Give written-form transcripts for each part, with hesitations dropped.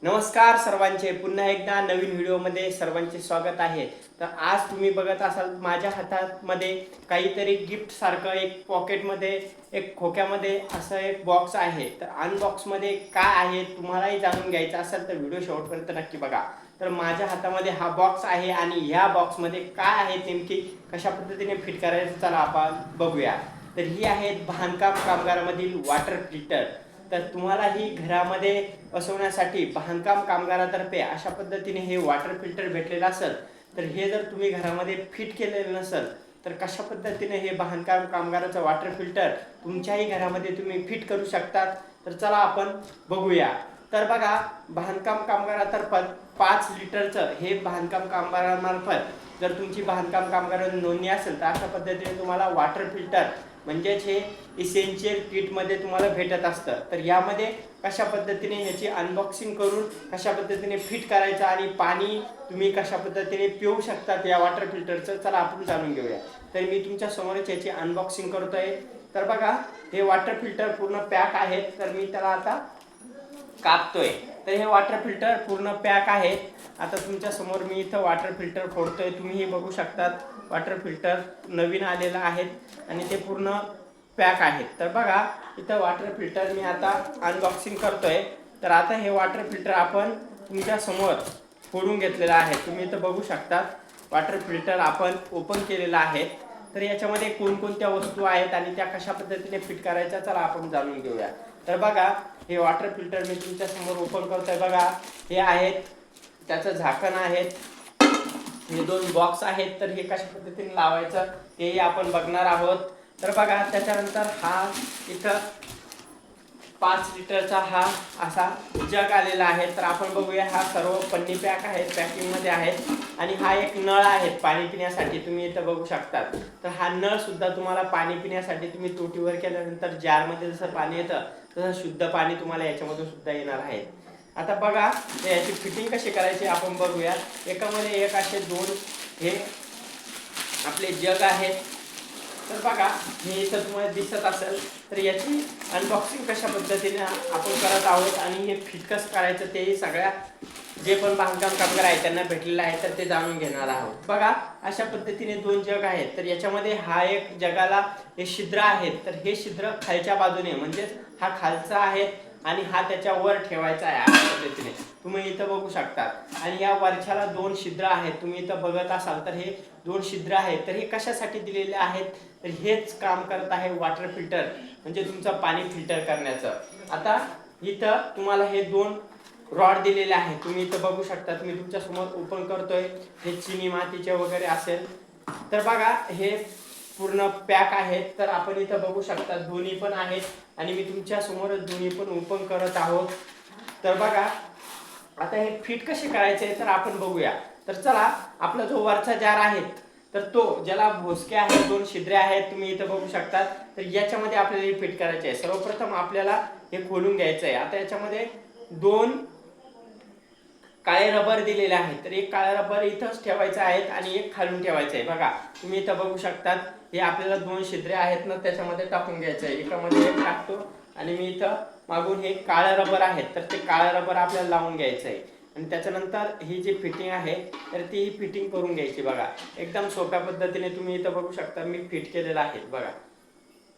नमस्कार सर्वांचे, पुन्हा एकदा नवीन व्हिडिओमध्ये सर्वांचे स्वागत आहे। तर आज तुम्ही बघत असाल माझ्या हातामध्ये काहीतरी गिफ्ट सारखं एक पॉकेटमध्ये एक खोक्यामध्ये असं एक बॉक्स आहे। तर अनबॉक्समध्ये काय आहे तुम्हालाही जाणून घ्यायचं असेल तर व्हिडिओ शेवटपर्यंत नक्की बघा। तर माझ्या हातामध्ये हा बॉक्स आहे आणि ह्या बॉक्समध्ये काय आहे नेमकी कशा पद्धतीने फिट करायचं चला आपण बघूया। तर ही आहे बांधकाम कामगारामधील वॉटर फिल्टर। तर तुम्हाला ही घरामध्ये बसवण्यासाठी बांधकाम कामगारातर्फे अशा पद्धतीने हे वॉटर फिल्टर भेटलेलं असेल, तर हे जर तुम्ही घरामध्ये फिट केलेलं नसेल तर कशा पद्धतीने हे बांधकाम कामगाराचं वॉटर फिल्टर तुमच्याही घरामध्ये तुम्ही फिट करू शकतात। तर चला आपण बघूया। तर बघा, बांधकाम कामगारातर्फे 5 लिटरचं हे बांधकाम कामगारामार्फत जर तुमची बांधकाम कामगार नोंदणी असेल तर अशा पद्धतीने तुम्हाला वॉटर फिल्टर म्हणजेच हे इसेन्शियल किटमध्ये तुम्हाला भेटत असतं। तर यामध्ये कशा पद्धतीने ह्याची अनबॉक्सिंग करून कशा पद्धतीने फिट करायचं आणि पाणी तुम्ही कशा पद्धतीने पिऊ शकतात या वॉटर फिल्टरचं चला आपण जाणून घेऊया। तर मी तुमच्या समोरच याची अनबॉक्सिंग करतोय। तर बघा, हे वॉटर फिल्टर पूर्ण पॅक आहे। तर मी त्याला आता कापतोय। तर हे वॉटर फिल्टर पूर्ण पॅक आहे। आता तुमच्या समोर मी इथं वॉटर फिल्टर फोडतोय, तुम्ही बघू शकतात। वॉटर फिल्टर नवीन आलेलं आहे आणि ते पूर्ण पॅक आहेत। तर बघा, इथं वॉटर फिल्टर मी आता अनबॉक्सिंग करतोय। तर आता हे वॉटर फिल्टर आपण तुमच्या समोर फोडून घेतलेलं आहे, तुम्ही इथं बघू शकतात। वॉटर फिल्टर आपण ओपन केलेलं आहे। तर याच्यामध्ये कोणकोणत्या वस्तू आहेत आणि त्या कशा पद्धतीने फिट करायच्या चला आपण जाणून घेऊया। तर बघा, हे वॉटर फिल्टर मी तुमच्या समोर ओपन करतोय। बघा, हे आहेत, त्याचं झाकण आहे, हे 2 बॉक्स आहेत। तर हे कशा पद्धतीने लावायचं तेही आपण बघणार आहोत। तर बघा, त्याच्यानंतर हा इथं 5 लिटरचा हा असा जग आलेला आहे। तर आपण बघूया, हा सर्व पन्नी पॅक आहे, पॅकिंगमध्ये आहेत आणि हा एक नळ आहे पाणी पिण्यासाठी, तुम्ही इथं बघू शकतात। तर हा नळ सुद्धा तुम्हाला पाणी पिण्यासाठी तुम्ही तोटीवर केल्यानंतर जारमध्ये जसं पाणी येतं तसं शुद्ध पाणी तुम्हाला याच्यामधून सुद्धा येणार आहे। आता बघा, याची फिटिंग कशी करायची आपण बघूया। एकामध्ये एक असे 2 हे आपले जग आहेत। तर बघा, हे इथं तुम्हाला दिसत असेल। तर याची अनबॉक्सिंग कशा पद्धतीने आपण करत आहोत आणि हे फिट कसं करायचं तेही सगळ्या जे पण बांधकाम कामगार आहेत त्यांना भेटलेलं आहे, तर ते जाणून घेणार आहोत। बघा, अशा पद्धतीने 2 जग आहेत। तर याच्यामध्ये हा एक जगाला हे छिद्र आहेत। तर हे छिद्र खालच्या बाजूने म्हणजेच हा खालचा आहे आणि हा त्याच्यावर ठेवायचा आहे अशा पद्धतीने तुम्ही इथं बघू शकता। आणि या वरच्याला 2 छिद्र आहेत, तुम्ही इथं बघत असाल। तर हे 2 छिद्र आहेत। तर हे कशासाठी दिलेले आहेत, तर हेच काम करत आहे वॉटर फिल्टर म्हणजे तुमचं पाणी फिल्टर करण्याचं। आता इथं तुम्हाला हे 2 रॉड दिलेले आहेत, तुम्ही इथं बघू शकता। मी तुमच्या समोर ओपन करतोय, हे चिनी मातीचे वगैरे असेल। तर बघा, हे पूर्ण पॅक आहेत। तर आपण इथं बघू शकता दोन्ही पण आहेत आणि मी तुमच्या समोरच दोन्ही पण ओपन करत आहोत। तर बघा, आता हे फिट कसे करायचे तर आपण बघूया। तर चला, आपला जो वरचा जार आहे तर तो ज्याला भोसके आहेत, 2 छिद्रे आहेत, तुम्ही इथं बघू शकता। तर याच्यामध्ये आपल्याला फिट करायचे आहे। सर्वप्रथम आपल्याला हे खोलून घ्यायचं आहे। आता याच्यामध्ये 2 काळे रबर दिलेले आहेत। तर एक काळा रबर इथंच ठेवायचं आहे आणि एक खालून ठेवायचं आहे। बघा, तुम्ही इथं बघू शकतात। हे आपल्याला 2 छिद्रे आहेत ना, त्याच्यामध्ये टाकून घ्यायचं आहे। एकामध्ये एक टाकतो आणि मी इथं मागून हे काळं रबर आहेत, तर ते काळं रबर आपल्याला लावून घ्यायचं आहे आणि त्याच्यानंतर ही जी फिटिंग आहे तर ती फिटिंग करून घ्यायची। बघा, एकदम सोप्या पद्धतीने तुम्ही इथं बघू शकता मी फिट केलेलं आहे। बघा,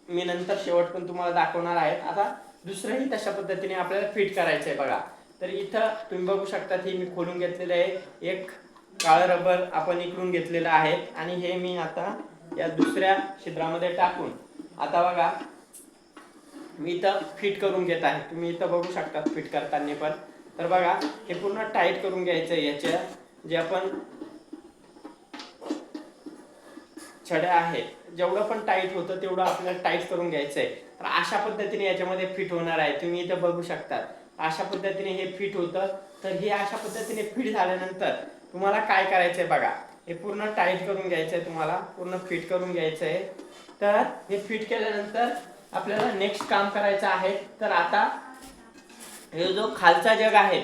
मी नंतर शेवट पण तुम्हाला दाखवणार आहे। आता दुसरंही तशा पद्धतीने आपल्याला फिट करायचं आहे। बघा, तर इथं तुम्ही बघू शकता ही मी खोलून घेतलेलं आहे। एक काळं रबर आपण इकडून घेतलेलं आहे आणि हे मी आता या दुसऱ्या छिद्रामध्ये टाकून आता बघा मी इथं फिट करून घेत आहे। तुम्ही इथं बघू शकता फिट करताना पण। तर बघा, हे पूर्ण टाईट करून घ्यायचं आहे। याच्या जे आपण छड्या आहेत जेवढं पण टाईट होतं तेवढं आपल्याला टाईट करून घ्यायचं आहे। तर अशा पद्धतीने याच्यामध्ये फिट होणार आहे, तुम्ही इथं बघू शकता। अशा पद्धतीने हे फिट होतं। तर हे अशा पद्धतीने फिट झाल्यानंतर तुम्हाला काय करायचं आहे बघा, हे पूर्ण टाईट करून घ्यायचं आहे, तुम्हाला पूर्ण फिट करून घ्यायचं आहे। तर हे फिट केल्यानंतर आपल्याला नेक्स्ट काम करायचं आहे। तर आता हे जो खालचा जग आहे,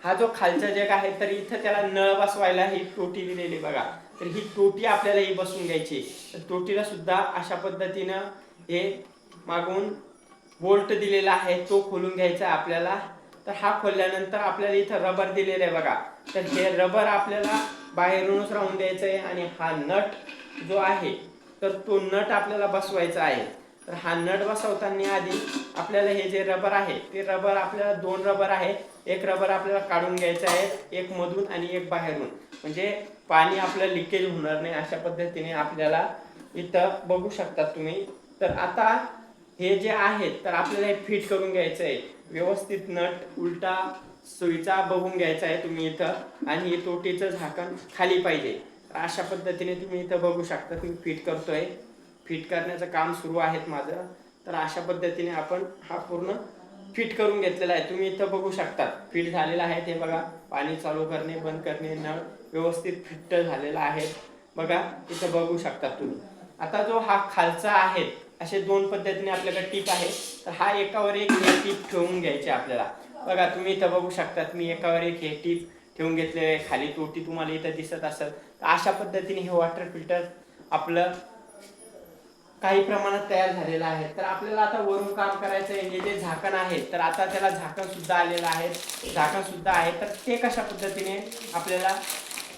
हा जो खालचा जग आहे, तर इथं त्याला नळ बसवायला ही टोटी दिलेली बघा। तर ही टोटी आपल्याला ही बसवून घ्यायची। तर टोटीला सुद्धा अशा पद्धतीनं हे मागून बोल्ट दिलेला आहे, तो खोलून घ्यायचा आपल्याला तर हा खोलल्यानंतर आपल्याला इथं रबर दिलेलं आहे बघा. तर हे रबर आपल्याला बाहेरूनच राहून द्यायचं आहे आणि हा नट जो आहे तर तो नट आपल्याला बसवायचा आहे. तर हा नट बसवताना आधी आपल्याला हे जे रबर आहे ते रबर आपल्याला 2 रबर आहे. एक रबर आपल्याला काढून घ्यायचा आहे, एक मधून आणि एक बाहेरून, म्हणजे पाणी आपलं लिकेज होणार नाही अशा पद्धतीने आपल्याला इथं बघू शकता तुम्ही. तर आता हे जे आहेत तर आपल्याला हे फिट करून घ्यायचं आहे व्यवस्थित. नट उलटा सुईचा बघून घ्यायचा आहे तुम्ही इथं आणि हे तोटीचं झाकण खाली पाहिजे. अशा पद्धतीने तुम्ही इथं बघू शकता. तुम्ही फिट करतोय, फिट करण्याचं काम सुरू आहे माझं. तर अशा पद्धतीने आपण हा पूर्ण फिट करून घेतलेला आहे. तुम्ही इथं बघू शकता फिट झालेला आहे ते बघा. पाणी चालू करणे बंद करणे नळ व्यवस्थित फिट झालेला आहे बघा, इथं बघू शकता तुम्ही. आता जो हा खालचा आहे असे 2 पद्धतीने आपल्याकडे टीप आहे. तर हा एकावर एक हे टीप ठेवून घ्यायचे आपल्याला बघा. तुम्ही इथं बघू शकता मी एकावर एक हे टीप ठेवून घेतलेले आहे. खाली तोटी तुम्हाला इथं दिसत असेल. तर अशा पद्धतीने हे वॉटर फिल्टर आपलं काही प्रमाणात तयार झालेला आहे. तर आपल्याला आता वरून काम करायचं आहे. हे जे झाकण आहे तर आता त्याला झाकण सुद्धा आलेलं आहे, झाकण सुद्धा आहे. तर ते कशा पद्धतीने आपल्याला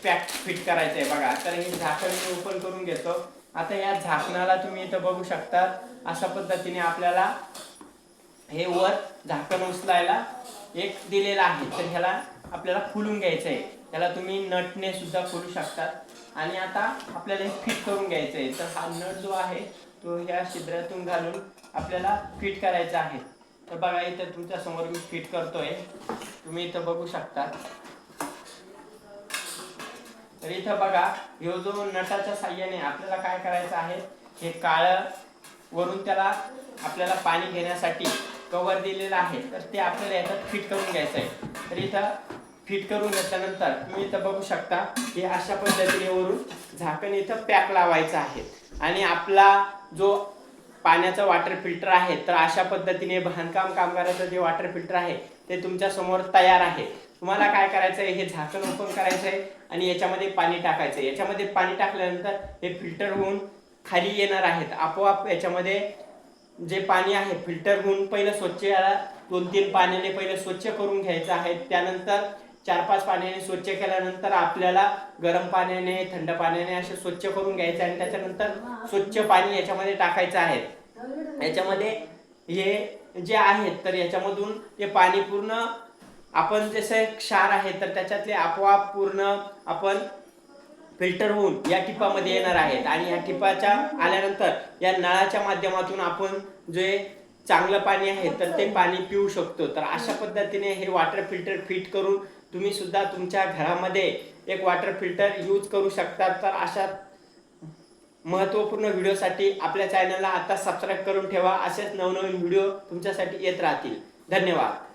पॅक फिट करायचं आहे बघा. तर हे झाकण मी ओपन करून घेतो. आता या झाकणाला तुम्ही इथं बघू शकता अशा पद्धतीने आपल्याला हे वर झाकण उचलायला एक दिलेला आहे. तर ह्याला आपल्याला खोलून घ्यायचं आहे. त्याला तुम्ही नटने सुद्धा खोलू शकतात आणि आता आपल्याला हे फिट करून घ्यायचं आहे. तर हा नट जो आहे तो ह्या छिद्रातून घालून आपल्याला फिट करायचा आहे. तर बघा इथं तुमच्या समोर मी फिट करतोय, तुम्ही इथं बघू शकता. तर इथं बघा ह्यो जो नटाच्या साह्याने आपल्याला काय करायचं आहे, हे काळं वरून त्याला आपल्याला पाणी घेण्यासाठी कव्हर दिलेलं आहे. तर ते आपल्याला याच्यात फिट करून घ्यायचं आहे. तर इथं फिट करून घेतल्यानंतर तुम्ही इथं बघू शकता हे अशा पद्धतीने वरून झाकण इथं पॅक लावायचं आहे आणि आपला जो पाण्याचा वॉटर फिल्टर आहे तर अशा पद्धतीने बांधकाम कामगाराचं जे वॉटर फिल्टर आहे ते तुमच्या समोर तयार आहे. तुम्हाला काय करायचं आहे, हे झाकण ओपन करायचं आहे आणि याच्यामध्ये पाणी टाकायचं आहे. याच्यामध्ये पाणी टाकल्यानंतर हे फिल्टर होऊन खाली येणार आहेत आपोआप. याच्यामध्ये जे पाणी आहे फिल्टर होऊन पहिलं स्वच्छ, याला 2-3 पाण्याने पहिलं स्वच्छ करून घ्यायचं आहे. त्यानंतर 4-5 पाण्याने स्वच्छ केल्यानंतर आपल्याला गरम पाण्याने थंड पाण्याने असे स्वच्छ करून घ्यायचं आणि त्याच्यानंतर स्वच्छ पाणी याच्यामध्ये टाकायचं आहे. याच्यामध्ये हे जे आहेत तर याच्यामधून ते पाणी पूर्ण आपण जसे क्षार आहे तर त्याच्यातले आपोआप पूर्ण आपण फिल्टर होऊन या टिपामध्ये येणार आहेत आणि या टिपाच्या आल्यानंतर या नळाच्या माध्यमातून आपण जे चांगलं पाणी आहे तर ते पाणी पिऊ शकतो. तर अशा पद्धतीने हे वॉटर फिल्टर फिट करून तुम्ही सुद्धा तुमच्या घरामध्ये एक वॉटर फिल्टर यूज करू शकता. तर अशा महत्त्वपूर्ण व्हिडिओसाठी आपल्या चॅनलला आता सबस्क्राईब करून ठेवा. असेच नवनवीन व्हिडिओ तुमच्यासाठी येत राहतील. धन्यवाद.